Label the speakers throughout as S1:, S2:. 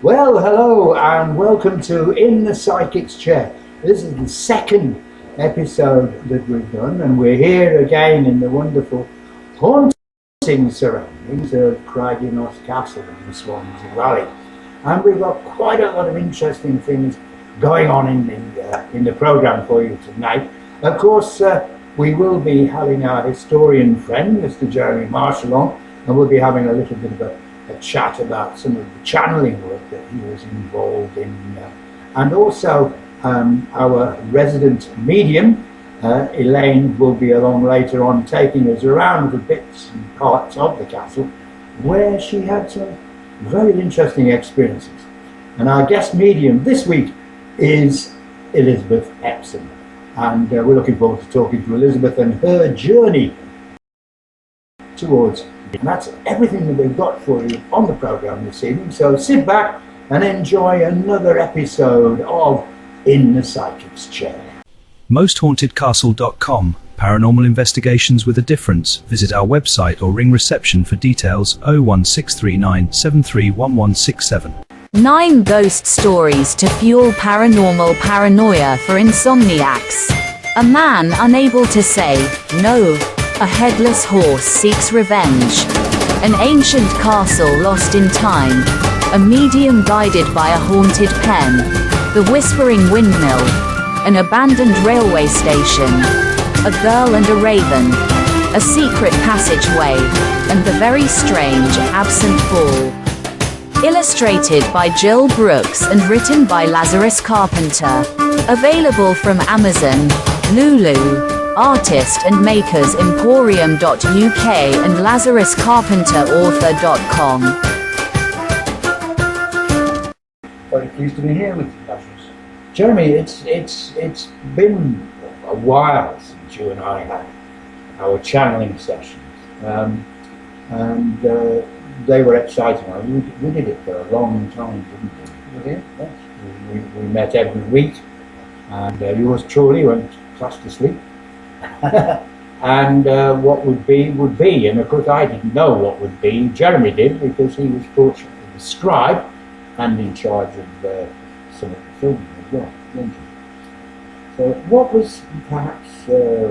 S1: Well, hello and welcome to In the Psychic's Chair. This is the second episode that we've done, and we're here again in the wonderful haunting surroundings of Craig y Nos Castle in the Swansea Valley. And we've got quite a lot of interesting things going on in the programme for you tonight. Of course, we will be having our historian friend, Mr. Jeremy Marsh, along, and we'll be having a little bit of a chat about some of the channeling work that he was involved in, and also our resident medium, Elaine, will be along later on, taking us around the bits and parts of the castle where she had some very interesting experiences. And our guest medium this week is Elizabeth Epsom, and we're looking forward to talking to Elizabeth and her journey towards. And that's everything that we've got for you on the programme this evening. So sit back and enjoy another episode of In the Psychic's Chair.
S2: MostHauntedCastle.com. Paranormal investigations with a difference. Visit our website or ring reception for details. 01639 731167.
S3: 9 ghost stories to fuel paranormal paranoia for insomniacs. A man unable to say no. A headless horse seeks revenge. An ancient castle lost in time. A medium guided by a haunted pen. The whispering windmill. An abandoned railway station. A girl and a raven. A secret passageway. And the very strange absent ball. Illustrated by Jill Brooks and written by Lazarus Carpenter. Available from Amazon, Lulu, Artist and Makers Emporium.uk and LazarusCarpenterAuthor.com.
S1: Very pleased to be here with you, Lazarus. Jeremy, it's been a while since you and I had our channeling sessions, and they were exciting. We did it for a long time, didn't we?
S4: We did, yes.
S1: We met every week, and yours truly went fast asleep. And what would be, and of course I didn't know what would be. Jeremy did, because he was fortunately the scribe and in charge of some of the filming as well, wasn't he? So what was perhaps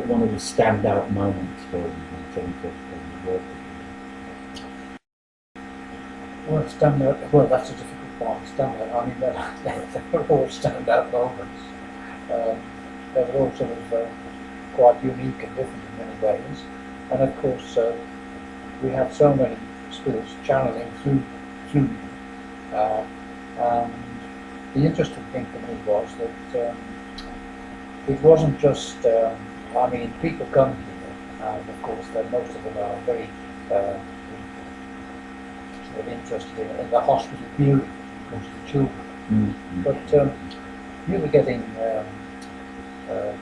S1: one of the standout moments for you, in terms of the work that you did?
S4: Well, that's a difficult one. Standout. I mean, they were all standout moments. They were all sort of quite unique and different in many ways. And of course, we had so many spirits channeling through me. And the interesting thing for me was that it wasn't just, people come here, and of course, most of them are very sort of interested in the hospital period, of course, the children. Mm-hmm. But you were getting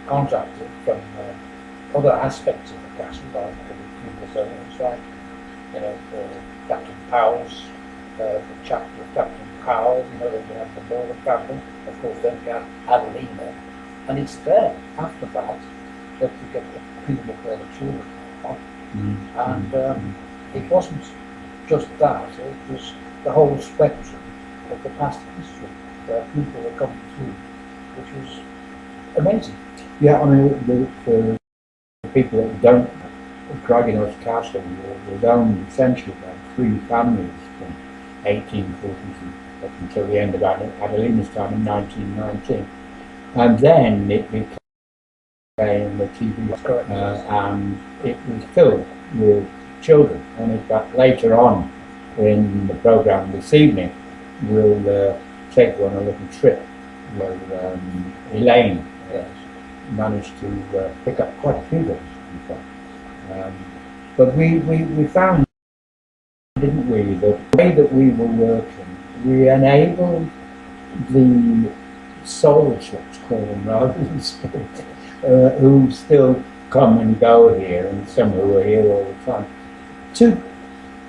S4: contacted from other aspects of the castle, like the zones, like Captain Powell's, the chapter of Captain Powell. Then you have the Northern family, of course. Then you have Adelina, and it's there after that that you get the feeling of where the children are. Mm-hmm. And it wasn't just that; it was the whole spectrum of the past history where people were coming through, which was amazing.
S1: Yeah, I mean, for the people that don't know, Craig y Nos Castle was owned essentially by 3 families from 1840 up until the end of Adelina's time in 1919. And then it became the TV, and it was filled with children. And in fact, later on in the programme this evening, we'll take you on a little trip where Elaine managed to pick up quite a few those, in fact. But we found, didn't we, that the way that we were working, we enabled the souls, let's call them, rather than spirits, who still come and go here, and some who are here all the time, to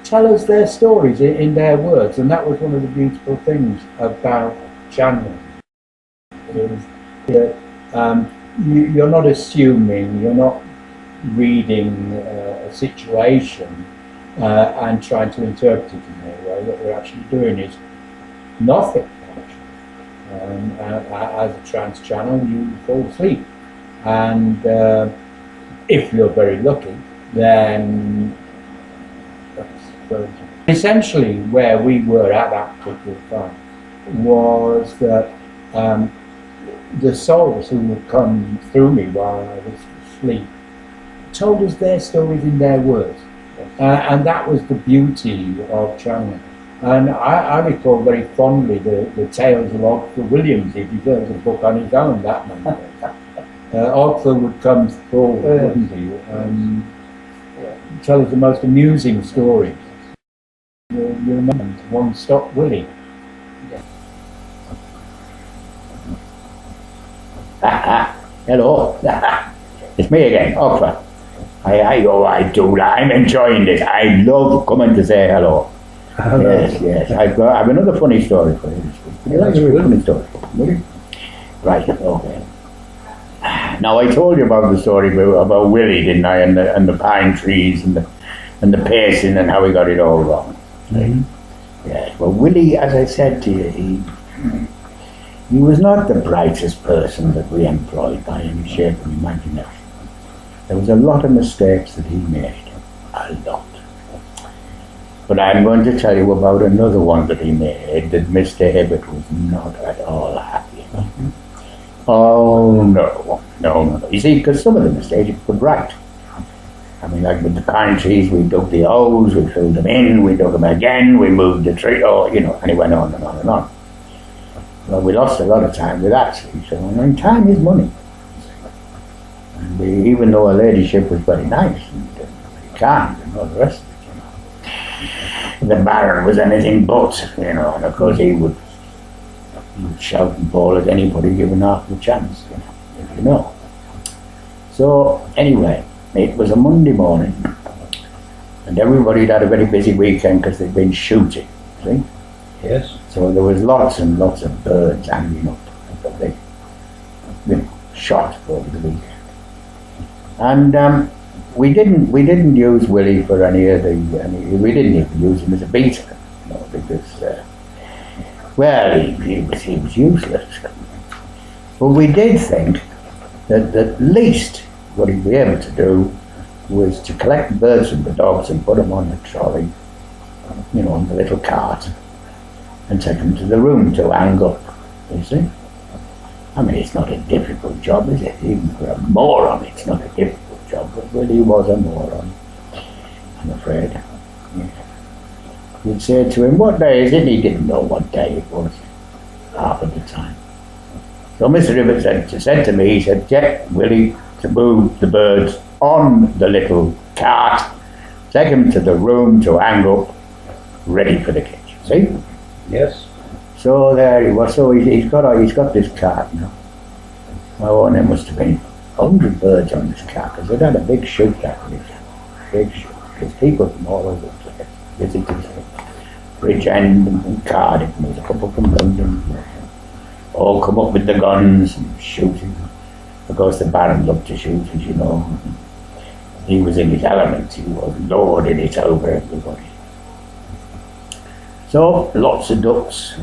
S1: tell us their stories in their words. And that was one of the beautiful things about channeling. Is that you're not assuming, you're not reading a situation and trying to interpret it in a way. What we're actually doing is nothing. As a trance channel, you fall asleep, and if you're very lucky, then essentially where we were at that particular time was that the souls who would come through me while I was asleep told us their stories in their words, and that was the beauty of channeling. And I recall very fondly the tales of Ogford Williams. He deserves a book on his own, that man. Ogford would come forward, wouldn't he, and tell us the most amusing stories. You remember One Stop Willie.
S5: Hello. It's me again, Ogford. I do. I'm enjoying this. I love coming to say hello. Yes. I've another funny story for you. Would you like a funny story? Would you? Right, okay. Now I told you about the story about Willie, didn't I? And the pine trees and the pacing and how he got it all wrong. Mm-hmm. Yes. Well, Willie, as I said to you, he was not the brightest person that we employed by any shape of imagination. There was a lot of mistakes that he made. A lot. But I'm going to tell you about another one that he made that Mr. Hibbert was not at all happy about. Oh, no. You see, because some of the mistakes he put right. I mean, like with the pine trees, we dug the holes, we filled them in, we dug them again, we moved the tree, and he went on and on and on. Well, we lost a lot of time with that, see, so I mean, time is money. And even though her ladyship was very nice and very kind and all the rest of it, the Baron was anything but, and of course he would shout and bawl at anybody given half the chance, if you know. So, anyway, it was a Monday morning, and everybody had a very busy weekend because they'd been shooting, see?
S4: Yes.
S5: So there was lots and lots of birds hanging up that they shot over the weekend. And we didn't use Willie for we didn't even use him as a beater, because he was useless. But we did think that at least what he'd be able to do was to collect the birds and the dogs and put them on the trolley, on the little cart, and take them to the room to hang up, you see. I mean, it's not a difficult job, is it? Even for a moron, it's not a difficult job, but Willie was a moron, I'm afraid. Yeah. You'd say to him, what day is it? He didn't know what day it was, half of the time. So Mr. Rivett said to me, he said, get Willie to move the birds on the little cart, take him to the room to hang up, ready for the kitchen, see?
S4: Yes. So
S5: there he was. So he's got this cart now. Oh, and there must have been 100 birds on this cart, because they'd had a big shoot that week. Big shoot. Because people from all over the place, visitors from Bridgend and Cardiff, and there was a couple from London, all come up with the guns and shooting. Of course, the Baron loved to shoot, as you know. He was in his element. He was lording it over everybody. So, lots of ducks,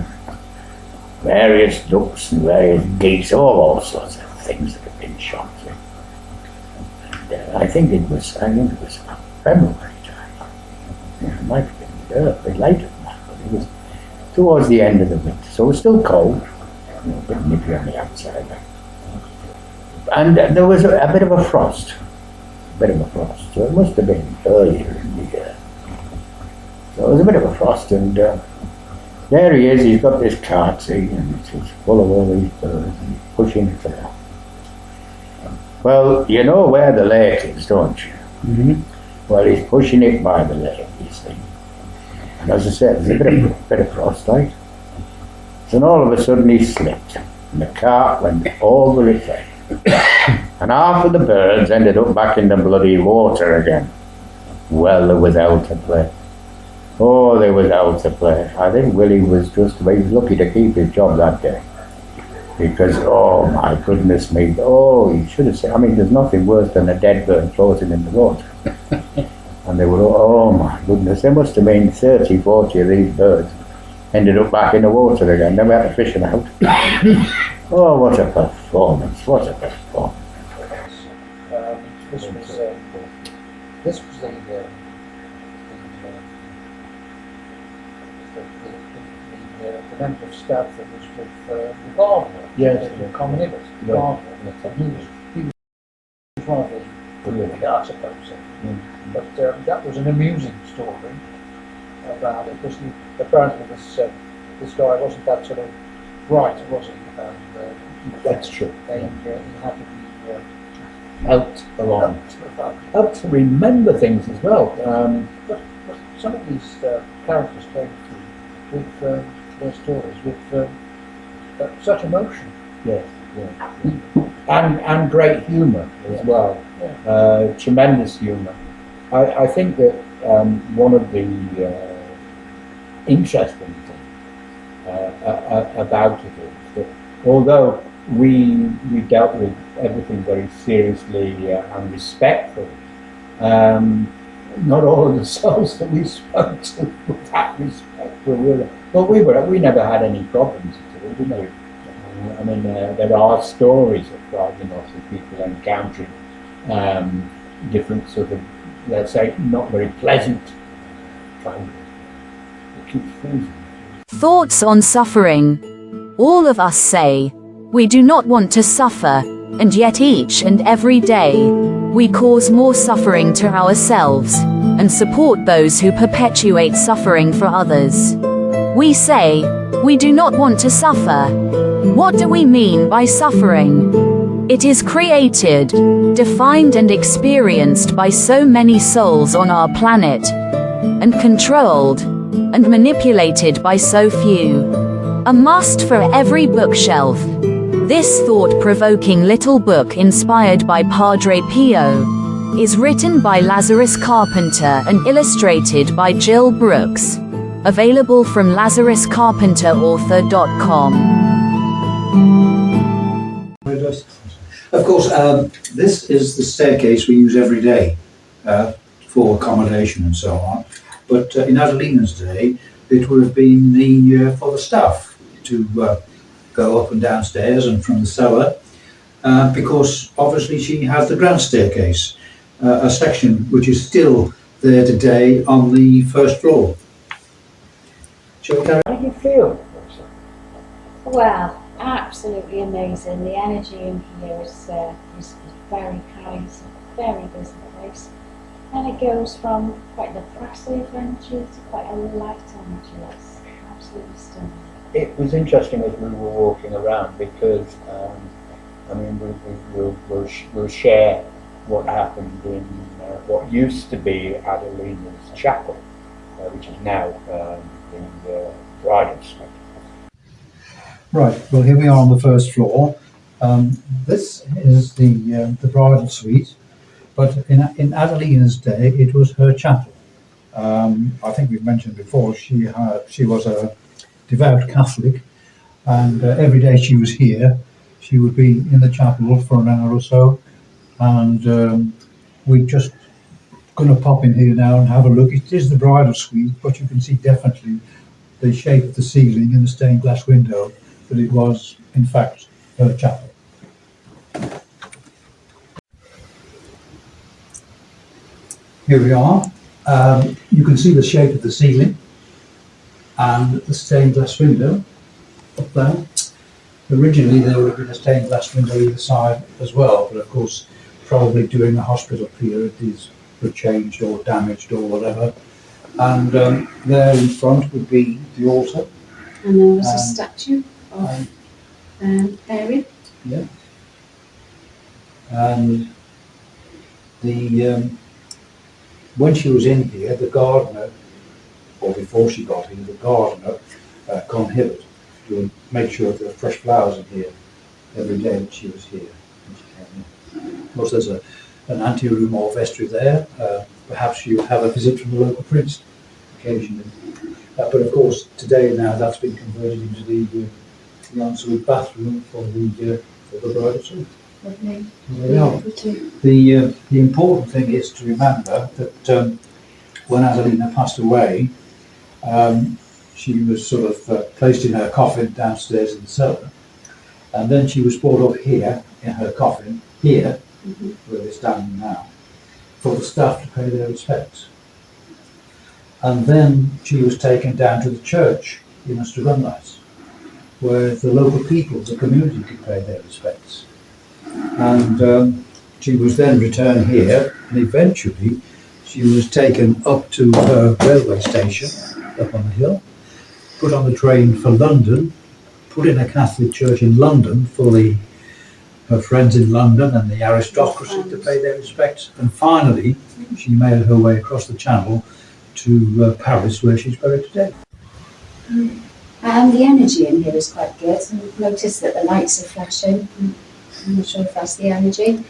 S5: various ducks and various geese, all sorts of things that have been shot. And I think it was about February time. It might have been a bit later than that, but it was towards the end of the winter. So it was still cold, a bit nippy on the outside. And there was a bit of a frost. So it must have been earlier in the year. So there was a bit of a frost, and there he is, he's got this cart, see, and it's full of all these birds, and he's pushing it along. Well, you know where the lake is, don't you? Mm-hmm. Well, he's pushing it by the lake, you see. And as I said, there's a bit of frost, right? So all of a sudden he slipped, and the cart went over its head. And half of the birds ended up back in the bloody water again. Well, there was hell to play. Oh, there was hell to play. I think Willie was he was lucky to keep his job that day. Because, oh my goodness me, he should have said, I mean, there's nothing worse than a dead bird floating in the water. And they were, oh my goodness, there must have been 30, 40 of these birds ended up back in the water again. Then we had to fish them out. Oh, what a performance! What a performance!
S4: This was the member of staff that was with the gardener.
S1: Yes,
S4: the common inlet, the gardener. He was one of the I suppose. But that was an amusing story about it, because apparently this guy wasn't that sort of bright, was he?
S1: That's true.
S4: He had to be
S1: Helped along. Helped to remember things as well.
S4: but some of these characters came through with their stories with such emotion.
S1: Yes, and great humour as well. Tremendous humour. I think that one of the interesting things about it is that although we dealt with everything very seriously and respectfully, not all of the souls that we spoke to with that respect were with us. But we never had any problems at all, did we? I mean, there are stories of Craig y Nos of people encountering different sort of, let's say, not very pleasant kind of, it keeps freezing.
S3: Thoughts on suffering. All of us say, we do not want to suffer, and yet each and every day, we cause more suffering to ourselves, and support those who perpetuate suffering for others. We say, we do not want to suffer. What do we mean by suffering? It is created, defined and experienced by so many souls on our planet, and controlled, and manipulated by so few. A must for every bookshelf. This thought-provoking little book inspired by Padre Pio is written by Lazarus Carpenter and illustrated by Jill Brooks. Available from LazarusCarpenterAuthor.com.
S6: Of course, this is the staircase we use every day for accommodation and so on. But in Adelina's day, it would have been for the staff to go up and downstairs and from the cellar, because obviously she has the grand staircase, a section which is still there today on the first floor. Shall we carry on?
S1: How do you feel?
S7: Well, absolutely amazing. The energy in here is very kind. It's a very busy place. And it goes from quite an oppressive energy to quite a light energy. It's absolutely stunning.
S1: It was interesting as we were walking around because, I mean, we'll share what happened in what used to be Adelina's chapel, which is now the bridal suite.
S6: Right, well here we are on the first floor. This is the bridal suite, but in Adelina's day it was her chapel. I think we've mentioned before she was a devout Catholic, and every day she was here she would be in the chapel for an hour or so, and we're just going to pop in here now and have a look. It is the bridal suite, but you can see definitely the shape of the ceiling and the stained glass window that it was in fact her chapel. Here we are. You can see the shape of the ceiling and the stained glass window up there. Originally there would have been a stained glass window either side as well, but of course probably during the hospital period these were changed or damaged or whatever. And there in front would be the altar.
S7: And there was a statue of Mary.
S6: Yeah. And when she was in here, the gardener, or before she got here, the gardener, Con Hibbert, to make sure there were fresh flowers in here every day that she was here. When she came in. Of course, there's an anteroom or vestry there. Perhaps you have a visit from the local priest occasionally. But of course, today now that's been converted into the ensuite bathroom for the bridal suite.
S7: Lovely.
S6: There we are. The important thing is to remember that when Adelina passed away, she was sort of placed in her coffin downstairs in the cellar, and then she was brought up here in her coffin, here, where we're standing now, for the staff to pay their respects. And then she was taken down to the church in Runrice, where the local people, the community, could pay their respects. And she was then returned here, and eventually she was taken up to her railway station up on the hill, put on the train for London, put in a Catholic church in London for her friends in London and the aristocracy to pay their respects, and finally she made her way across the Channel to Paris, where she's buried today.
S8: And the energy in here is quite good. I've noticed that the lights are flashing. I'm not sure if that's the energy.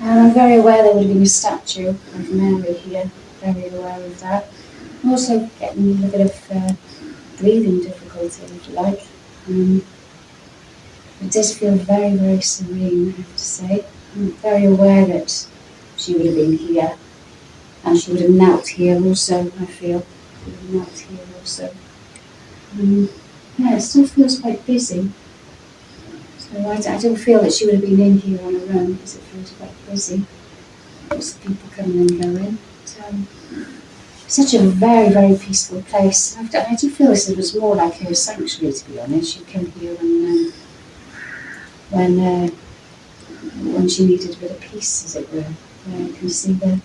S8: I'm very aware there would have been a statue of Mary here, very aware of that. I'm also getting a little bit of breathing difficulty, if you like. It does feel very, very serene, I have to say. I'm very aware that she would have been here, and she would have knelt here also, I feel. She would have knelt here also. Yeah, it still feels quite busy. So I don't feel that she would have been in here on her own, because it feels quite busy. Lots of people coming and going. Such a very, very peaceful place. I do feel this was more like her sanctuary, to be honest. She'd come here when she needed a bit of peace, as it were. You can see the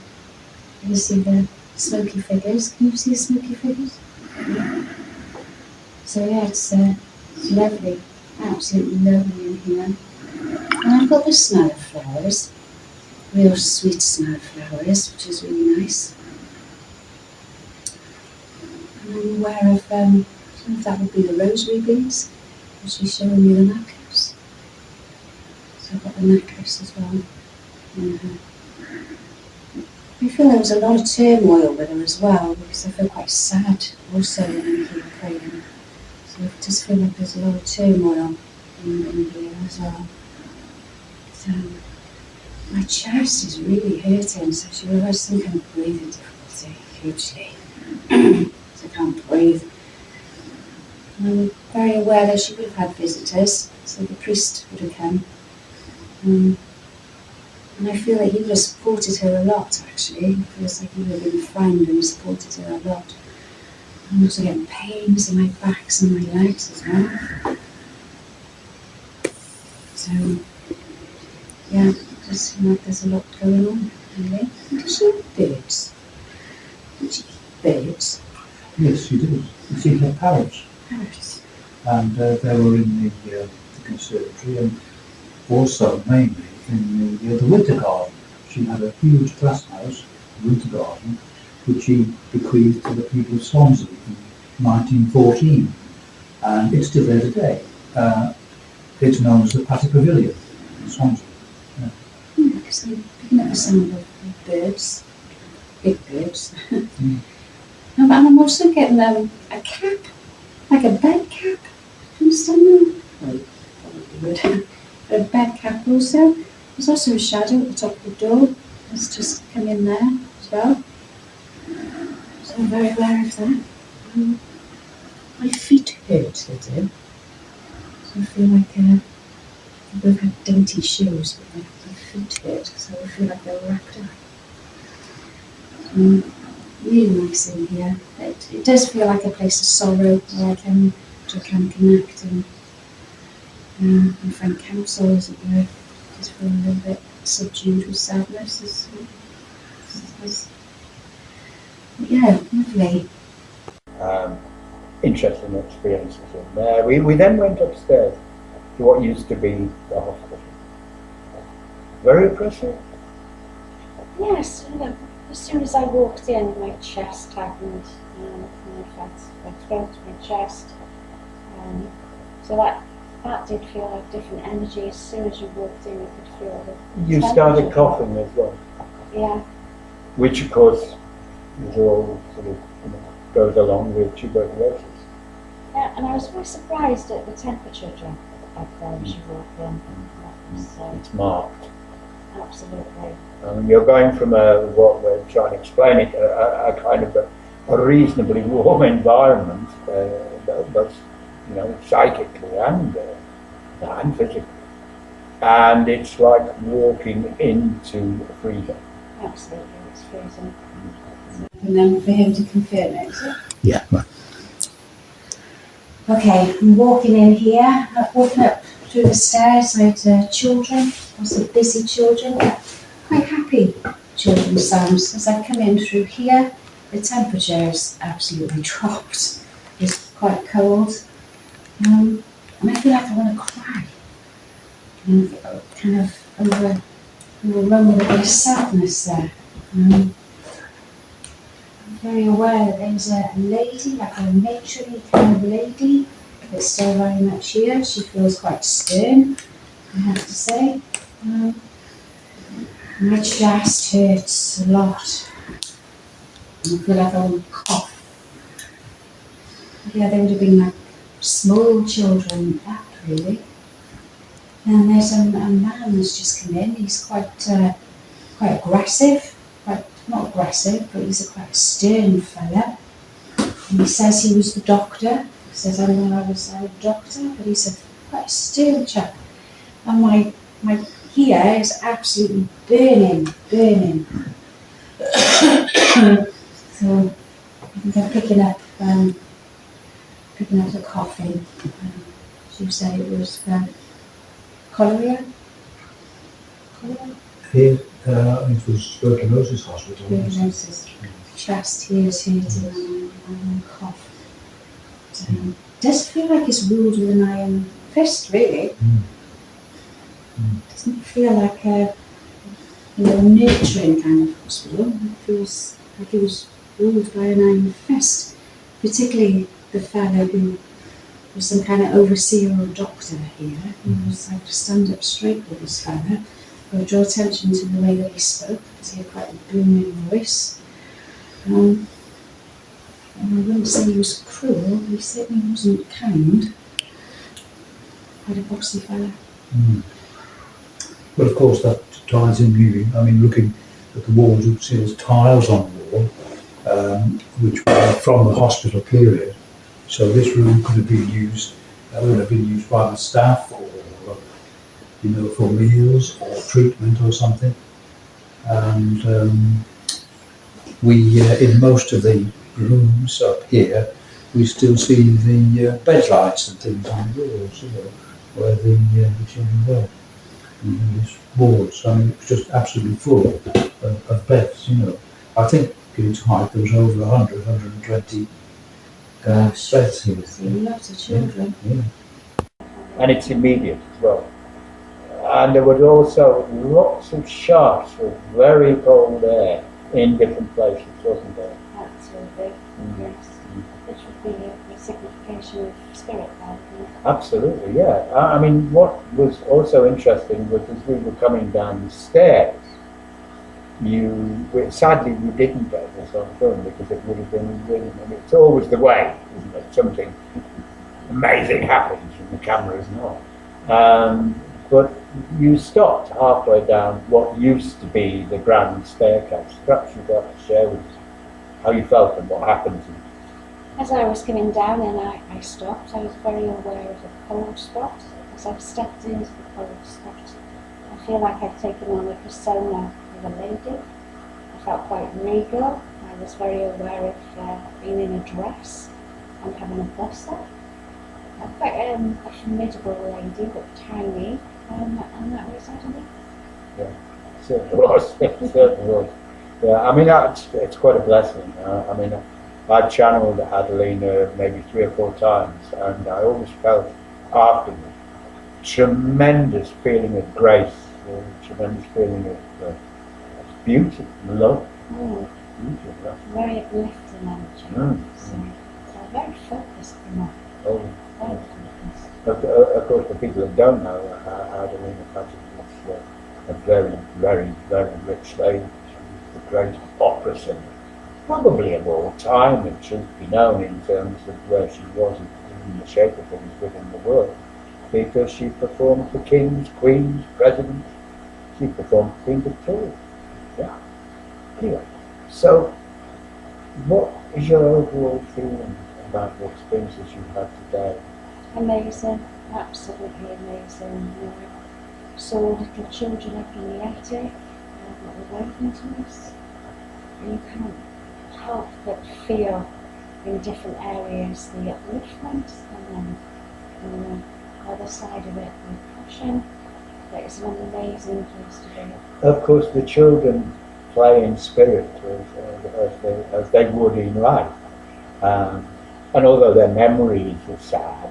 S8: smoky figures. Can you see the smoky figures? Yeah. So yeah, it's lovely, absolutely lovely in here. And I've got the smell of flowers, real sweet smell of flowers, which is really nice. And I'm aware of, I don't know if that would be the rosary beads, and she's showing me the necklace. So I've got the necklace as well. I feel there was a lot of turmoil with her as well, because I feel quite sad also when I'm here praying. So I just feel like there's a lot of turmoil in here as well. So my chest is really hurting, so she will have some kind of breathing difficulty, hugely. So I can't breathe. I'm very aware that she would have had visitors, so the priest would have come. And I feel that he would have supported her a lot, actually. It feels like he would have been a friend and supported her a lot. I'm also getting pains in my backs and my legs as well. So, yeah, just feel like there's a lot going on, really. Does she have birds? Did she keep birds?
S6: Yes, she did. She had parrots.
S8: Parrots.
S6: And they were in the conservatory, and also mainly in the winter garden. She had a huge glass house, winter garden, which she bequeathed to the people of Swansea in 1914, and it's still there today. It's known as the Patty Pavilion in Swansea.
S8: Yeah, because I'm picking up the sound of birds, big birds. And I'm also getting a cap, like a bed cap. Do you understand that? Well, you probably would. A bed cap also. There's also a shadow at the top of the door. It's just come in there as well. So I'm very aware of that. My feet hurt, they do. So I feel like I both had dainty shoes, but my feet hurt, so I feel like they're wrapped up. Really nice in here. It does feel like a place of sorrow where I can connect and find counsel, as it were. Just feel a little bit subdued with sadness. Yeah, lovely.
S1: Interesting experiences in there. We then went upstairs to what used to be the hospital. Very oppressive.
S7: Yes, as soon as I walked in, my chest tightened, and I felt my chest. So that did feel like different energy. As soon as you walked in, you could feel the
S1: You started coughing as well.
S7: Yeah.
S1: Which of course is all sort of goes along with tuberculosis.
S7: Yeah, and I was very surprised at the temperature drop up there as you walked in. That was,
S1: It's marked.
S7: absolutely.
S1: You're going from what we're trying to explain it, a kind of a reasonably warm environment, both psychically and physically. And it's like walking into a freezer.
S7: Absolutely, it's freezing.
S8: And then for him to confirm it, is it?
S5: Yeah. Well,
S8: Okay, I'm walking in here, walking up through the stairs. I had children, lots of busy children, but quite happy children sounds. As I come in through here, the temperature has absolutely dropped. It's quite cold. And I feel like I want to cry. And kind of overrun with a bit of sadness there. I'm very aware that there's a lady, like a matronly kind of lady, that's still very much here. She feels quite stern, I have to say. My chest hurts a lot. I feel like I want to cough. Yeah, they would have been like small children, that really. And there's a man that's just come in. He's quite aggressive. Not aggressive, but he's a quite stern fella. And he says he was the doctor. He says, I was a doctor, but he's a quite stern chap. And my here is absolutely burning. So I think I'm picking up the coughing. She said it was cholera.
S6: Here, it was tuberculosis hospital.
S8: Tuberculosis. Chest here is hurting and cough. Does feel like it's ruled with an iron fist, really. Doesn't feel like a nurturing kind of hospital. It feels like it was ruled by an iron fist. Particularly the fellow who was some kind of overseer or doctor here. He was like to stand up straight with this fellow. I would draw attention to the way that he spoke, because he had quite a booming voice. And I wouldn't say he was cruel, but he certainly wasn't kind. Quite a bossy fella.
S6: Well, of course, that ties in really. I mean, looking at the walls, you can see there's tiles on the wall, which were from the hospital period. So this room could have been used, would have been used by the staff, or for meals or treatment or something. And we, in most of the rooms up here, we still see the bed lights and things on the walls, where the children were. And these wards, I mean, it was just absolutely full of beds, I think in its height there was over 100, 120 beds here.
S8: There's a lot of children.
S6: Yeah.
S1: And it's immediate as well. And there was also lots of shafts with very cold air in different places, wasn't there?
S7: Absolutely, yes. Which would be a signification of spirit there.
S1: Absolutely, yeah. I mean, what was also interesting was as we were coming down the stairs, sadly we didn't get this on film because it would have been really, it's always the way, isn't it? Something amazing happens and the camera is not. But you stopped halfway down what used to be the grand staircase. Perhaps you'd like to share with us how you felt and what happened.
S7: As I was coming down and I stopped, I was very aware of the cold spot. As I stepped into the cold spot, I feel like I'd taken on a persona of a lady. I felt quite regal. I was very aware of being in a dress and having a bustle. Quite a formidable lady, but tiny. And that was Adeline.
S1: Yeah, it certainly was. It certainly was. Yeah, I mean, it's quite a blessing. I mean, I channeled Adeline maybe 3 or 4 times, and I always felt afterwards tremendous feeling of grace, tremendous feeling of beauty, love. Beauty, love.
S7: Very uplifting energy. So very focused in that.
S1: Oh.
S7: Very focused.
S1: Of course, for people who don't know, Adeline was a very, very, very rich lady. She was the great opera singer, probably of all time, it should be known in terms of where she was in the shape of things within the world, because she performed for kings, queens, presidents. She performed for Queen Victoria. Yeah. Anyway, so what is your overall feeling about the experiences you've had today?
S7: Amazing, absolutely amazing. Saw little children up in the attic that were waving to us. And you can't help but feel in different areas the upliftment, and then on the other side of it, the passion. It's an amazing place to be.
S1: Of course, the children play in spirit as they would in life. And although their memories are sad,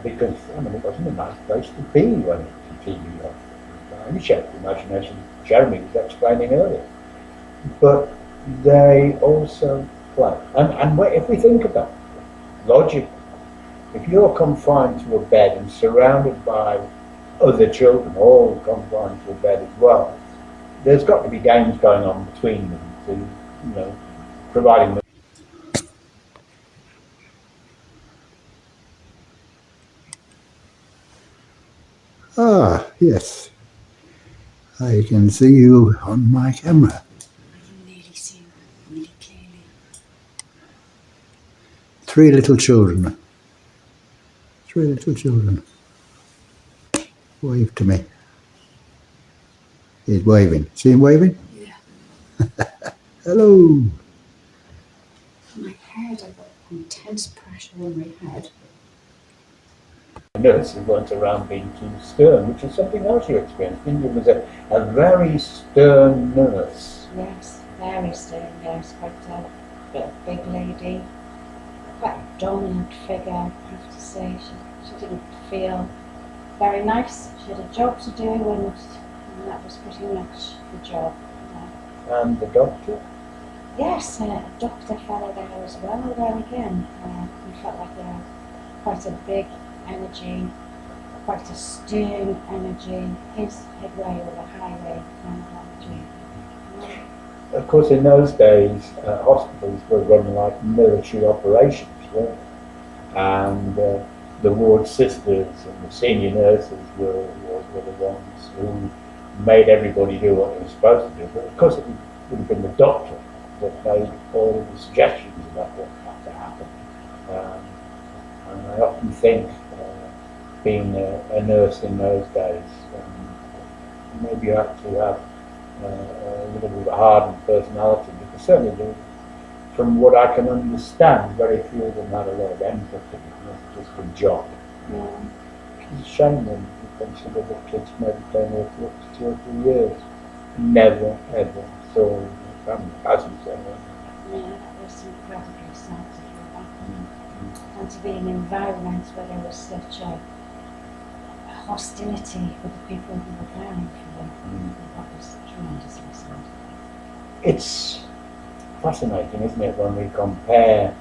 S1: because it wasn't a nice place to be when it continued on. You shared the imagination Jeremy was explaining earlier. But they also play. And if we think about it, logically, if you're confined to a bed and surrounded by other children, all confined to a bed as well, there's got to be games going on between them to, providing them.
S9: Ah, yes. I can see you on my camera.
S8: I can really see you really clearly.
S9: 3 little children. 3 little children. Wave to me. He's waving. See him waving?
S8: Yeah.
S9: Hello.
S8: My head, I've got intense pressure on my head.
S1: Nurses weren't around being too stern, which is something else you experienced. India was a very stern nurse.
S7: Yes, very stern, yes, quite a big lady, quite a dominant figure, I have to say. She didn't feel very nice. She had a job to do, and that was pretty much the job.
S1: And the doctor?
S7: Yes, a doctor fellow there as well, there again. He felt like quite a big energy, quite a stern energy, his headway or the highway kind of energy.
S1: Of course, in those days, hospitals were run like military operations, weren't they? And the ward sisters and the senior nurses were the ones who made everybody do what they were supposed to do. But of course, it would have been the doctor that made all of the suggestions about what had to happen. And I often think, being a nurse in those days, maybe you had to have a little bit of a hardened personality, because certainly, from what I can understand, very few of them had a lot of empathy. It was just a job.
S7: Yeah.
S1: It's a shame when you consider that kids maybe came here for up to 2 or 3 years, never ever saw the family, as you say.
S7: Yeah, that was incredibly sad to hear that. And to be in environments where there was such a hostility with the people who were caring for them. That was tremendously sad.
S1: It's fascinating, isn't it, when we compare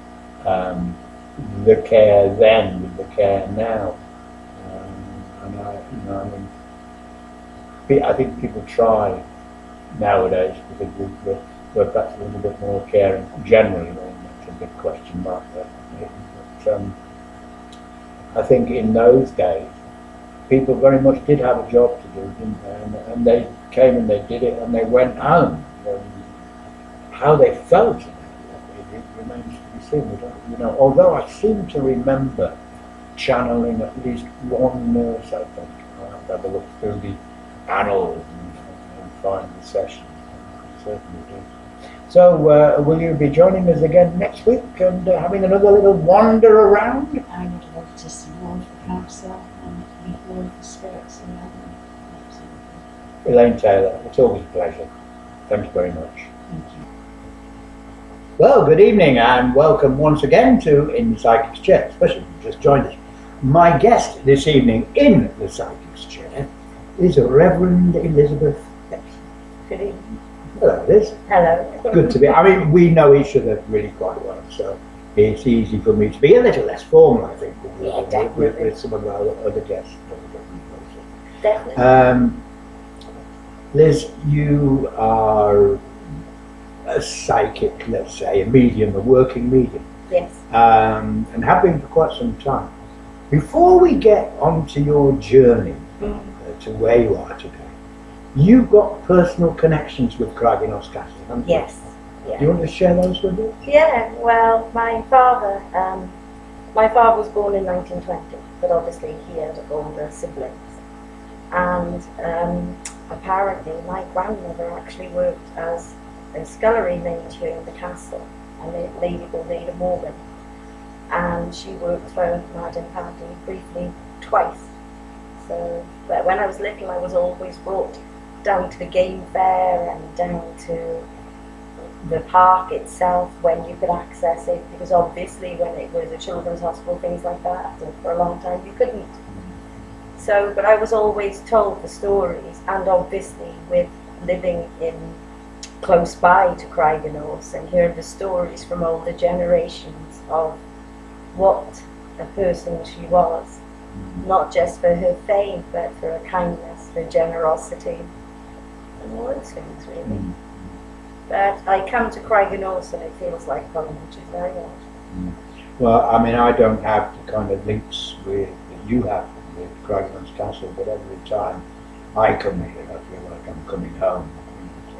S1: the care then with the care now. I think people try nowadays, because we're perhaps a little bit more caring generally. That's a big question mark there. But I think in those days, people very much did have a job to do, didn't they? And they came and they did it, and they went home. How they felt, it remains to be seen. We don't, although I seem to remember channeling at least one nurse, I think. I'll have to have a look through the annals and find the sessions. I certainly do. So, will you be joining us again next week and having another little wander around?
S7: I would love to see more of the council and meet more of the spirits in heaven. Absolutely.
S1: Elaine Taylor, it's always a pleasure. Thanks very much.
S7: Thank you.
S1: Well, good evening and welcome once again to In the Psychic's Chair, especially if you just joined us. My guest this evening in the Psychic's Chair is Reverend Elizabeth Beckson.
S10: Good evening.
S1: Hello, Liz.
S10: Hello.
S1: Good to be. I mean, we know each other really quite well, so it's easy for me to be a little less formal, I think, with some of our other guests.
S10: Definitely.
S1: Liz, you are a psychic, let's say, a medium, a working medium.
S10: Yes.
S1: And have been for quite some time. Before we get onto your journey to where you are today, you've got personal connections with Craig y Nos Castle, haven't you?
S10: Yes.
S7: Yeah.
S1: Do you want to share those with us?
S10: Yeah, well, my father was born in 1920, but obviously he had older siblings. And apparently my grandmother actually worked as a scullery maid here in the castle, a lady called Ada Morgan. And she worked for Madame Paddy briefly twice. So but when I was little, I was always brought down to the game fair and down to the park itself when you could access it, because obviously when it was a children's hospital, things like that, and for a long time you couldn't. So, but I was always told the stories, and obviously with living in close by to Craig y Nos and hearing the stories from older generations of what a person she was, not just for her fame, but for her kindness, her generosity, and all those things really. But I come to Craig y Nos and it feels like home, which is very odd.
S1: Well, I mean, I don't have the kind of links that you have with Craig y Nos Castle, but every time I come here, I feel like I'm coming home.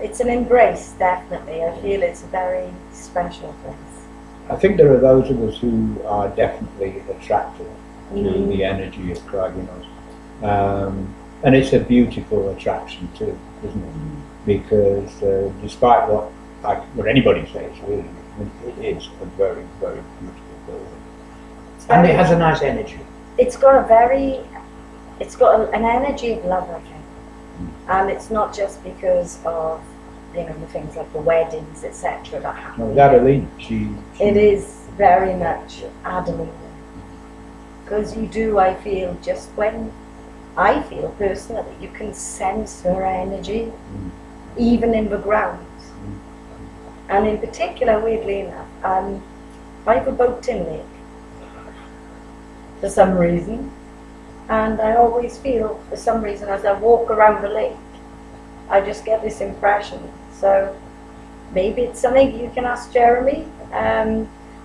S10: It's an embrace, definitely. I feel it's a very special place.
S1: I think there are those of us who are definitely attracted to the energy of Craig y Nos. And it's a beautiful attraction too, isn't it? Because despite what anybody says, really, it is a very, very beautiful building. And it has a nice energy.
S10: It's got an energy of love, I think. And it's not just because of, the things like the weddings, etc. that happen.
S1: No, that Elaine,
S10: it is very much Adeline. Because you do, I feel, just when I feel personally, you can sense her energy, even in the grounds. And in particular, weirdly enough, I have a boat in Lake for some reason. And I always feel, for some reason, as I walk around the lake, I just get this impression. So maybe it's something you can ask Jeremy,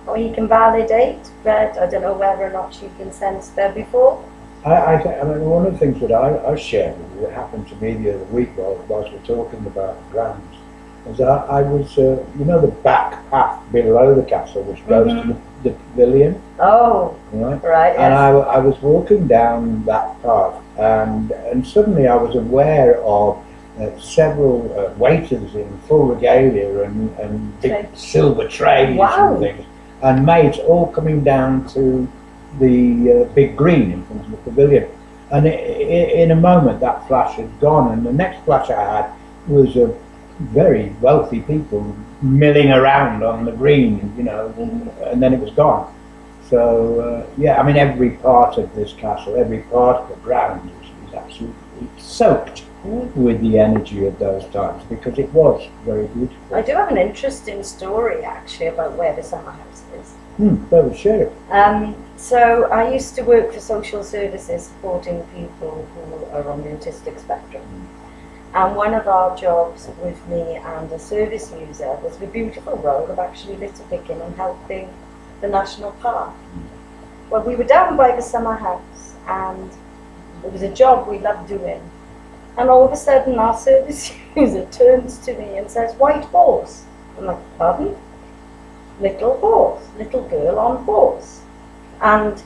S10: or he can validate, but I don't know whether or not you've been sensed there before.
S1: I mean, one of the things that I shared with you, that happened to me the other week whilst we're talking about the grounds, was that I was, the back path below the castle, which goes to the pavilion.
S10: Oh, right.
S1: And I was walking down that path, and suddenly I was aware of several waiters in full regalia and big silver trays and things, and maids all coming down to the big green in front of the pavilion. And in a moment that flash had gone, and the next flash I had was of very wealthy people milling around on the green, and then it was gone. So I mean, every part of this castle, every part of the grounds is absolutely soaked with the energy of those times, because it was very beautiful.
S10: I do have an interesting story actually about where the summer house is.
S1: Well, share it.
S10: So I used to work for social services supporting people who are on the autistic spectrum. And one of our jobs with me and a service user was the beautiful role of actually litter picking and helping the national park. Well, we were down by the summer house, and it was a job we loved doing. And all of a sudden our service user turns to me and says, "White horse." I'm like, "Pardon?" "Little horse, little girl on horse." And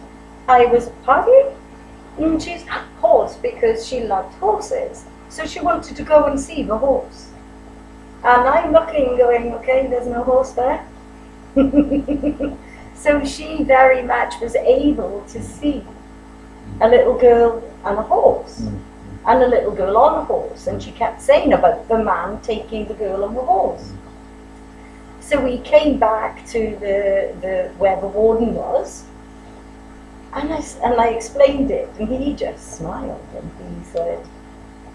S10: I was, "Pardon?" And she's, "Horse," because she loved horses. So she wanted to go and see the horse. And I'm looking, going, okay, there's no horse there. So she very much was able to see a little girl and a horse, and a little girl on a horse. And she kept saying about the man taking the girl on the horse. So we came back to the where the warden was, and I explained it, and he just smiled, and he said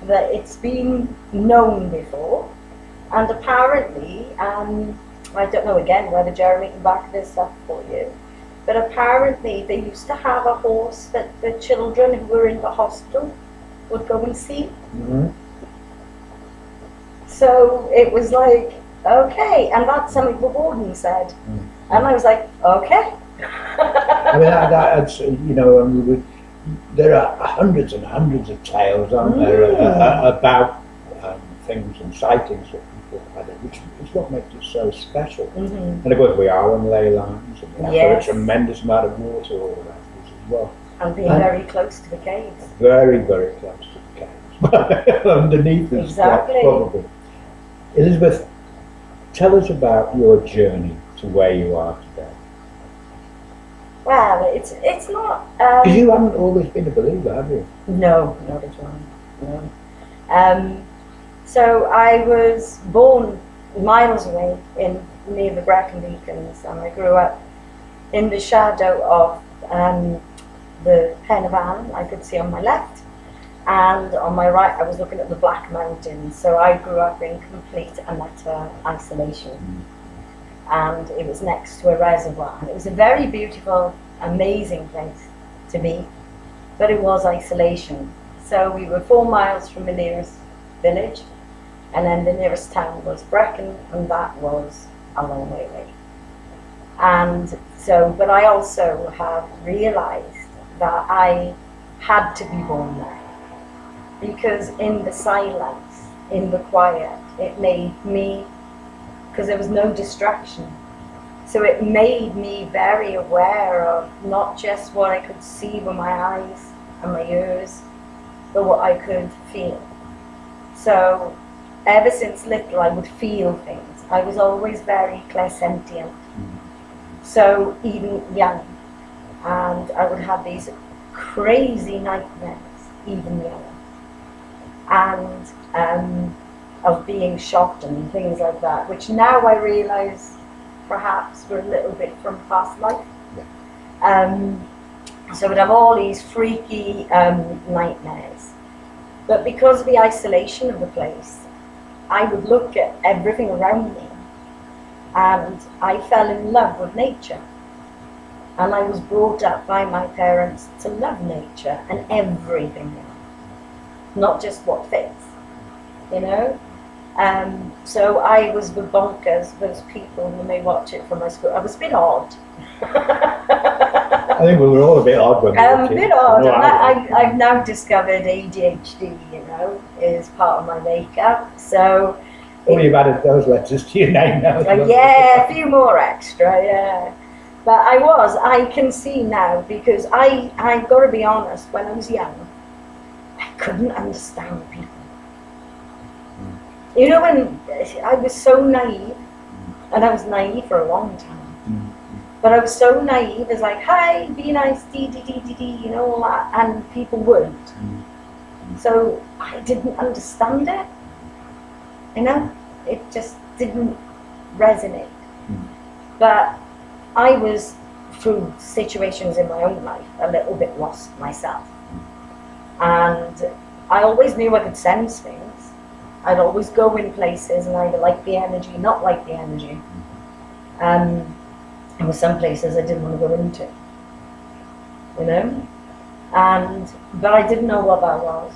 S10: that it's been known before, and apparently, I don't know again whether Jeremy can back this up for you, but apparently they used to have a horse that the children who were in the hospital would go and see. So it was like, okay, and that's something the warden said, and I was like, okay.
S1: I mean, that's, there are hundreds and hundreds of tales, aren't there, about things and sightings that people had, which is what makes it so special.
S10: Mm-hmm.
S1: And of course we are on ley lines, and we have
S10: Yes.
S1: a tremendous amount of water all around us as well.
S10: And being
S1: And-
S10: very close to the caves.
S1: Very, very close to the caves. Underneath us,
S10: Exactly.
S1: probably. Elizabeth, tell us about your journey to where you are today.
S10: Well, it's not.
S1: Because you haven't always been a believer, have you?
S10: No, not at all. No. So I was born miles away near the Brecon Beacons, and I grew up in the shadow of the Pen of Anne I could see on my left, and on my right I was looking at the Black Mountains. So I grew up in complete and utter isolation. And it was next to a reservoir. And it was a very beautiful, amazing place to be, but it was isolation. So we were 4 miles from the nearest village, and then the nearest town was Brecon, and that was a long way away. And so, but I also have realized that I had to be born there, because in the silence, in the quiet, it made me, because there was no distraction. So it made me very aware of not just what I could see with my eyes and my ears, but what I could feel. So ever since little I would feel things. I was always very clairsentient. So even young, and I would have these crazy nightmares, even young. And of being shot and things like that, which now I realise perhaps were a little bit from past life. So I would have all these freaky nightmares. But because of the isolation of the place, I would look at everything around me, and I fell in love with nature. And I was brought up by my parents to love nature and everything, not just what fits, you know? So I was the bonkers, those people who may watch it from my school. I was a bit odd.
S1: I think we were all a bit odd when we were
S10: A
S1: kids.
S10: bit odd.
S1: No,
S10: And I've now discovered ADHD, you know, is part of my makeup. So,
S1: well, you've added those letters to your name now.
S10: yeah, a few more extra, yeah. But I can see now, because I've got to be honest, when I was young, I couldn't understand people. You know, when I was so naive, and I was naive for a long time, but I was so naive, it's like, hi, be nice, dee, you know, all that, and people weren't. So I didn't understand it, you know, it just didn't resonate. But I was, through situations in my own life, a little bit lost myself. And I always knew I could sense things. I'd always go in places and either like the energy, not like the energy. And there were some places I didn't want to go into, you know? But I didn't know what that was.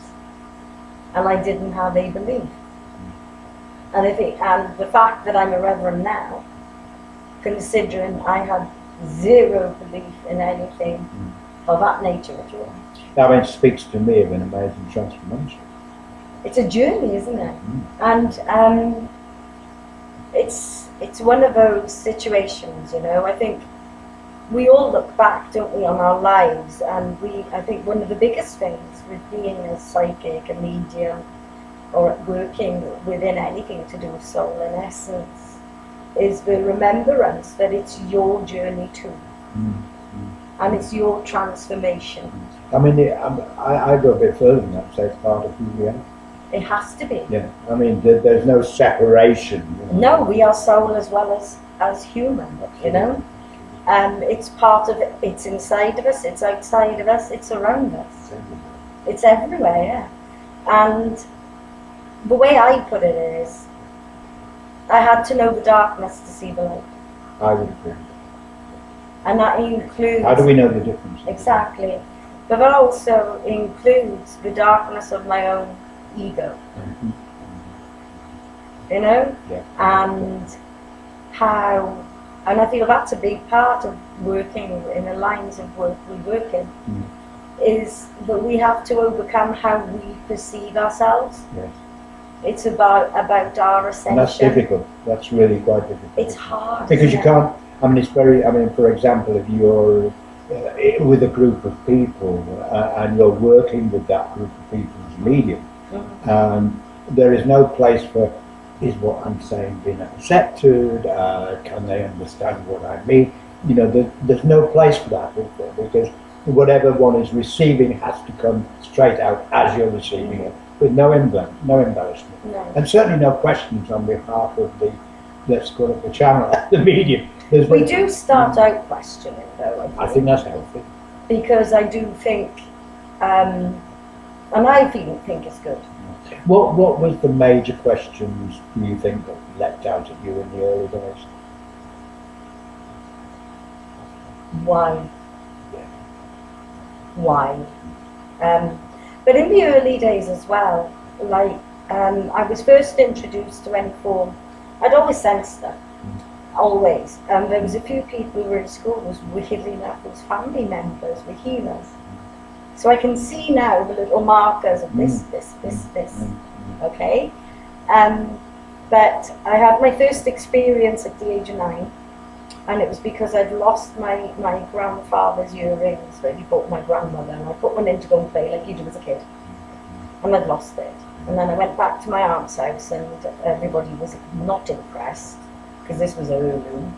S10: And I didn't have a belief. And the fact that I'm a reverend now, considering I had zero belief in anything of that nature at all.
S1: That mean, speaks to me of an amazing transformation.
S10: It's a journey, isn't it? And it's one of those situations, you know. I think we all look back, don't we, on our lives, and I think one of the biggest things with being a psychic, a medium, or working within anything to do with soul and essence, is the remembrance that it's your journey too, and it's your transformation.
S1: I mean, I go a bit further than that, say it's part of who we are.
S10: It has to be.
S1: Yeah, I mean, there's no separation. You know?
S10: No, we are soul as well as human, you know. It's part of it. It's inside of us. It's outside of us. It's around us. It's everywhere. Yeah. And the way I put it is, I had to know the darkness to see the light.
S1: I would agree.
S10: And that includes...
S1: How do we know the difference?
S10: Exactly. But that also includes the darkness of my own ego. You know?
S1: Yeah.
S10: And how... And I feel that's a big part of working in the lines of work we work in, is that we have to overcome how we perceive ourselves.
S1: Yes.
S10: It's about our ascension.
S1: And that's difficult. That's really quite difficult.
S10: It's hard.
S1: Because you
S10: isn't it?
S1: can't, I mean, it's very, I mean, for example, if you're with a group of people and you're working with that group of people as a medium, there is no place for, is what I'm saying being accepted? Can they understand what I mean? You know, there's no place for that, is there? Because whatever one is receiving has to come straight out as you're receiving it, with no embellishment.
S10: No.
S1: And certainly no questions on behalf of the, let's call it the channel, the medium.
S10: We do start out questioning, though.
S1: I think that's healthy.
S10: Because I do think, and I think it's good.
S1: What was the major questions do you think that leapt out at you in the early days?
S10: Why? Why? But in the early days as well, like I was first introduced to any form, I'd always sensed that, always. There was a few people who were in school who was weirdly enough, whose family members were healers. So I can see now the little markers of this, okay? But I had my first experience at the age of 9, and it was because I'd lost my grandfather's earrings that he bought my grandmother, and I put one in to go and play like you do as a kid, and I'd lost it. And then I went back to my aunt's house, and everybody was not impressed, because this was a heirloom.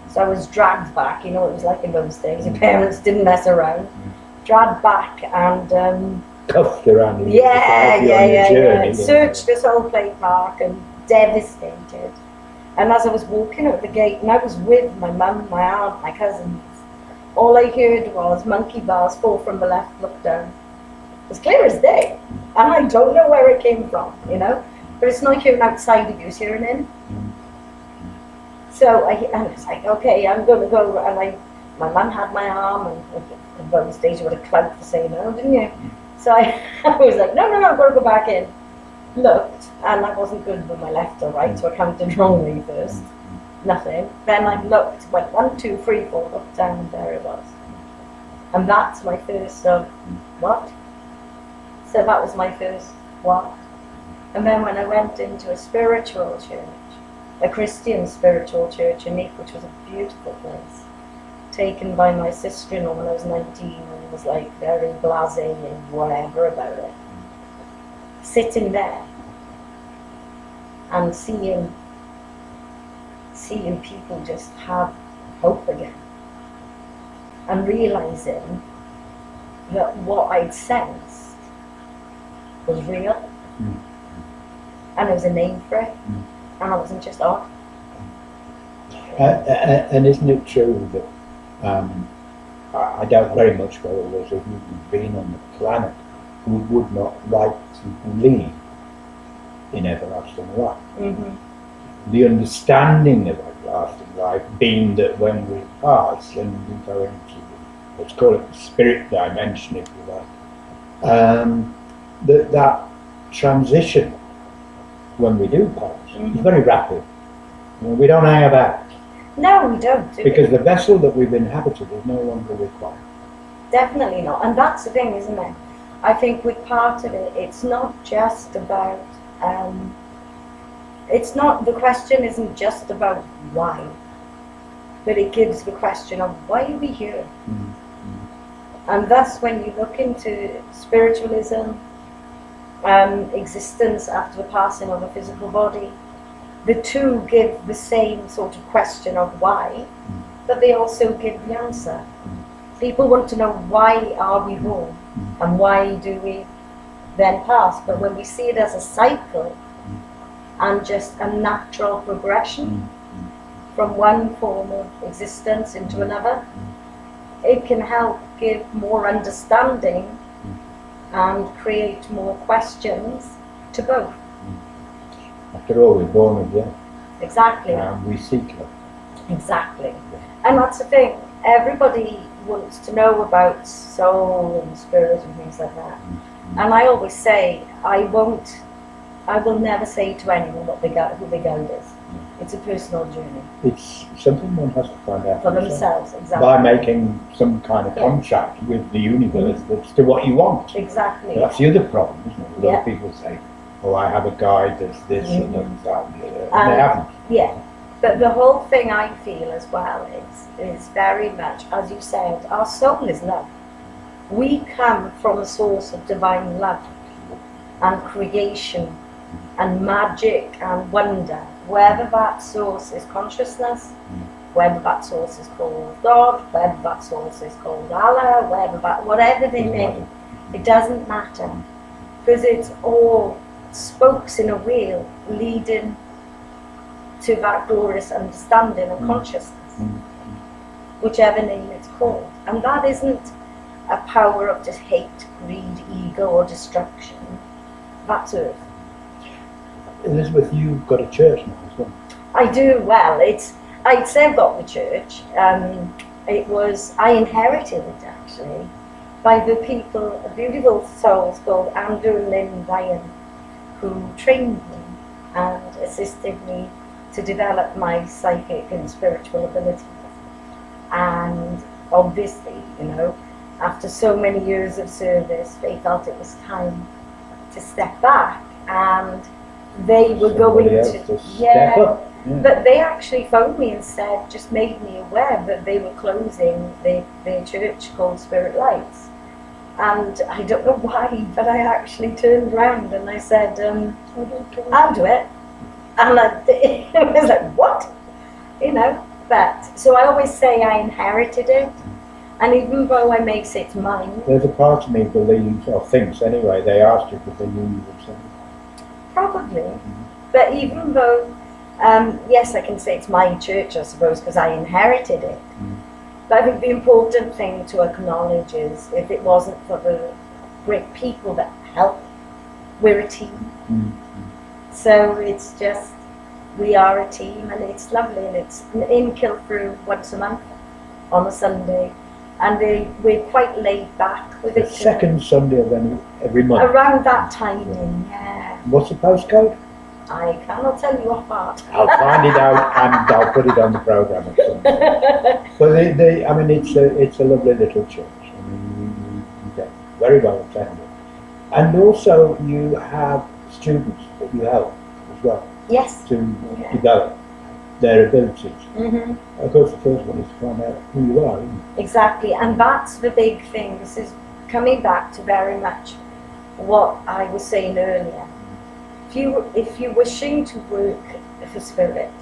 S10: So I was dragged back, you know what it was like in those days, your parents didn't mess around. Dragged back and
S1: Cuffed around.
S10: Yeah. Searched this whole play park and devastated. And as I was walking out the gate, and I was with my mum, my aunt, my cousins, all I heard was monkey bars fall from the left, look down. As clear as day. And I don't know where it came from, you know. But it's not hearing outside of you, it's hearing in. So I was like, okay, I'm going to go. And my mum had my arm, and in those days you would have clout for saying no, didn't you? So I was like, no, I've got to go back in. Looked, and I wasn't good with my left or right, so I counted wrongly first. Nothing. Then I looked, went 1, 2, 3, 4, looked down, and there it was. And that's my first what? So that was my first what? And then when I went into a spiritual church, a Christian spiritual church in Nick, which was a beautiful place, taken by my sister-in-law when I was 19, and was like very blasé and whatever about it. Sitting there and seeing people just have hope again, and realizing that what I'd sensed was real, and there was a name for it, and I wasn't just off.
S1: And isn't it true that I doubt very much whether there's a human being on the planet who would not like to believe in everlasting life. The understanding of everlasting life being that when we pass and we go into, let's call it the spirit dimension, if you like, that transition when we do pass is very rapid. You know, we don't hang about.
S10: No, we don't.
S1: Because the vessel that we've inhabited is no longer required.
S10: Definitely not. And that's the thing, isn't it? I think with part of it, it's not just about, the question isn't just about why, but it gives the question of why are we here? And thus when you look into spiritualism, existence after the passing of a physical body, the two give the same sort of question of why, but they also give the answer. People want to know why are we born and why do we then pass, but when we see it as a cycle and just a natural progression from one form of existence into another, it can help give more understanding and create more questions to both.
S1: After all, we're born again.
S10: Exactly.
S1: And we seek it.
S10: Exactly. And that's the thing. Everybody wants to know about soul and spirit and things like that. And I always say, I will never say to anyone who their guide is. It's a personal journey.
S1: It's something one has to find out
S10: for themselves, exactly.
S1: By making some kind of contract with the universe as to what you want.
S10: Exactly.
S1: That's the other problem, isn't it? A lot of people say, oh, I have a guide, there's this and there's that. And they haven't.
S10: Yeah, but the whole thing I feel as well is very much, as you said, our soul is love. We come from a source of divine love and creation and magic and wonder, whether that source is consciousness, whether that source is called God, whether that source is called Allah, whatever they name, it doesn't matter, because it's all spokes in a wheel leading to that glorious understanding and consciousness, whichever name it's called. And that isn't a power of just hate, greed, ego or destruction. That's earth.
S4: Elizabeth, you've got a church now as well.
S10: I do. Well, I'd say I've got the church. I inherited it actually by the people, beautiful souls called Andrew and Lynn Ryan, who trained me and assisted me to develop my psychic and spiritual abilities. And obviously, after so many years of service, they felt it was time to step back, and they were going to
S1: step up. Yeah.
S10: But they actually phoned me and said, just made me aware that they were closing their church called Spirit Lights. And I don't know why, but I actually turned around and I said, I'll do it. And it was like, what? But, so I always say I inherited it. And even though I may say it's mine.
S1: There's a part of me believes, or thinks anyway, they asked you because they knew you would say it.
S10: Probably. But even though, yes, I can say it's my church, I suppose, because I inherited it. But I think the important thing to acknowledge is, if it wasn't for the great people that help, we're a team. So it's just, we are a team, and it's lovely, and it's in Kilfrew once a month on a Sunday. And we're quite laid back with it.
S1: The second Sunday of every month.
S10: Around that timing, yeah.
S1: What's the postcode?
S10: I cannot tell you off heart.
S1: I'll find it out and I'll put it on the programme at some point. But it's a lovely little church. I mean, you get very well attended. And also you have students that you help as well.
S10: Yes.
S1: To develop their abilities. Of course, the first one is to find out who you are, isn't it?
S10: Exactly, and that's the big thing. This is coming back to very much what I was saying earlier. If you're wishing to work for spirit,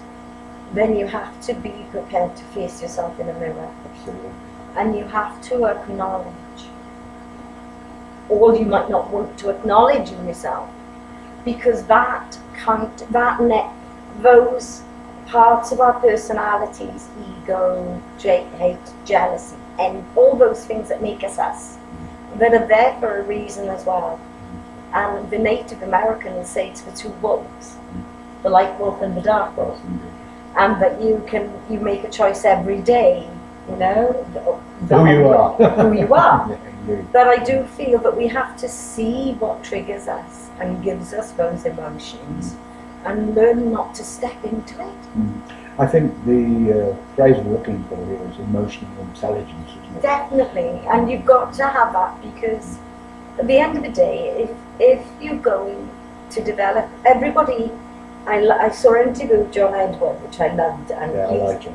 S10: then you have to be prepared to face yourself in a mirror.
S1: Absolutely.
S10: And you have to acknowledge all you might not want to acknowledge in yourself, because those parts of our personalities, ego, hate, jealousy, and all those things that make us us, that are there for a reason as well. And the Native Americans say it's for two wolves, the light wolf and the dark wolf. And that you make a choice every day, who you are. But I do feel that we have to see what triggers us and gives us those emotions, and learn not to step into it.
S1: I think the phrase we're looking for here is emotional intelligence, isn't it?
S10: Definitely, and you've got to have that, because at the end of the day, if you're going to develop, everybody, I saw an interview with John Edward, which I loved, and
S1: I like him.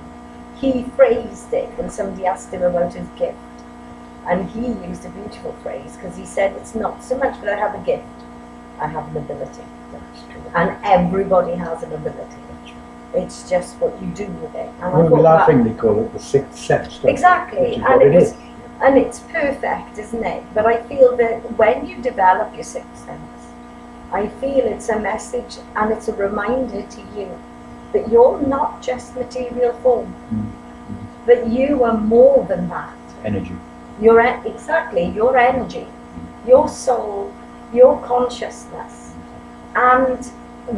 S10: He phrased it when somebody asked him about his gift, and he used a beautiful phrase, because he said, it's not so much that I have a gift, I have an ability. And everybody has an ability. It's just what you do with it. And
S1: we laughingly call it the sixth sense.
S10: Exactly, and it's perfect, isn't it? But I feel that when you develop your sixth sense, I feel it's a message and it's a reminder to you that you're not just material form, that you are more than that.
S1: Energy.
S10: Your energy, your soul, your consciousness, and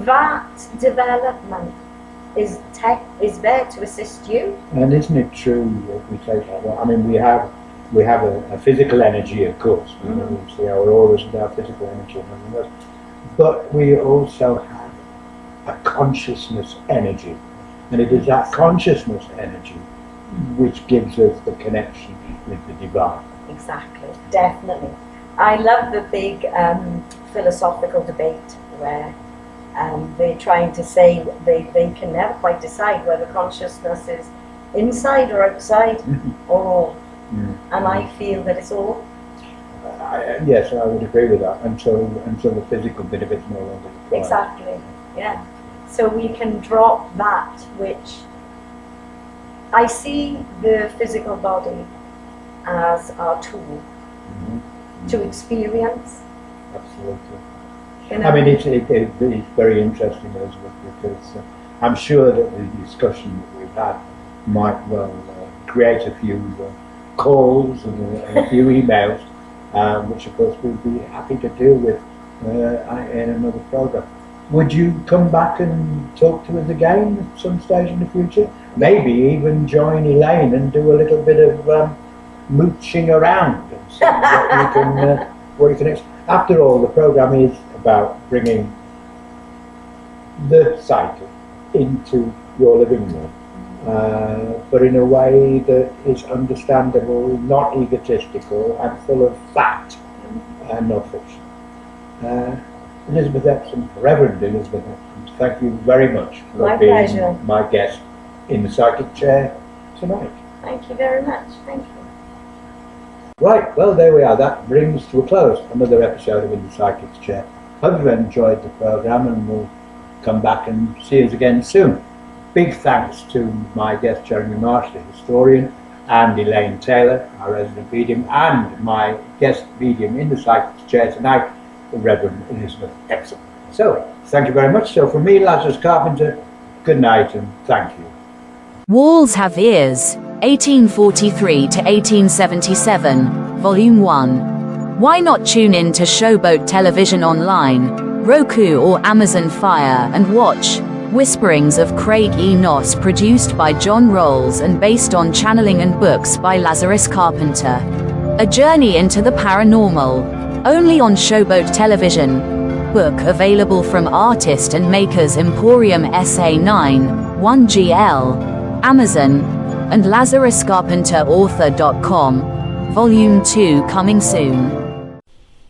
S10: that development is there to assist you.
S1: And isn't it true if we take that? Well, I mean, we have a physical energy, of course. We see our auras and our physical energy and everything else. But we also have a consciousness energy, and it is that consciousness energy which gives us the connection with the divine.
S10: Exactly, definitely. I love the big philosophical debate where they're trying to say they can never quite decide whether consciousness is inside or outside or all. And I feel that it's all.
S1: Yes, I would agree with that, until the physical bit of it's no longer required.
S10: Exactly, yeah. So we can drop that which I see the physical body as our tool to experience.
S1: Absolutely.
S10: You know?
S1: I mean, it's very interesting, Elizabeth, because I'm sure that the discussion that we've had might well create a few calls and a few emails, which of course we'd be happy to deal with in another program. Would you come back and talk to us again at some stage in the future? Maybe even join Elaine and do a little bit of mooching around and see what you can. After all, the program is about bringing the psychic into your living room, but in a way that is understandable, not egotistical, and full of fact and not fiction. Elizabeth Epsom, Reverend Elizabeth Epsom, thank you very much for being my guest in the psychic chair tonight.
S10: Thank you very much. Thank you.
S1: Right, well, there we are. That brings to a close another episode of In the Psychic's Chair. Hope you've enjoyed the program, and we'll come back and see us again soon. Big thanks to my guest Jeremy Marsh, the historian, and Elaine Taylor, our resident medium, and my guest medium in the Psychic's Chair tonight, the Reverend Elizabeth Epsom. So, thank you very much. So, from me, Lazarus Carpenter, good night and thank you.
S3: Walls Have Ears, 1843 to 1877, Volume 1. Why not tune in to Showboat Television Online, Roku or Amazon Fire and watch Whisperings of Craig y Nos, produced by John Rolls and based on channeling and books by Lazarus Carpenter. A journey into the paranormal, only on Showboat Television. Book available from Artist and Makers Emporium SA9, 1GL, Amazon, and LazarusCarpenterAuthor.com. Volume 2 coming soon.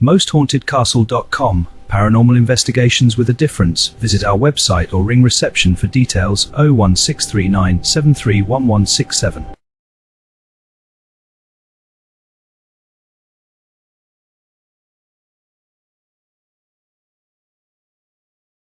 S2: MostHauntedCastle.com. Paranormal investigations with a difference. Visit our website or ring reception for details. 01639 731167.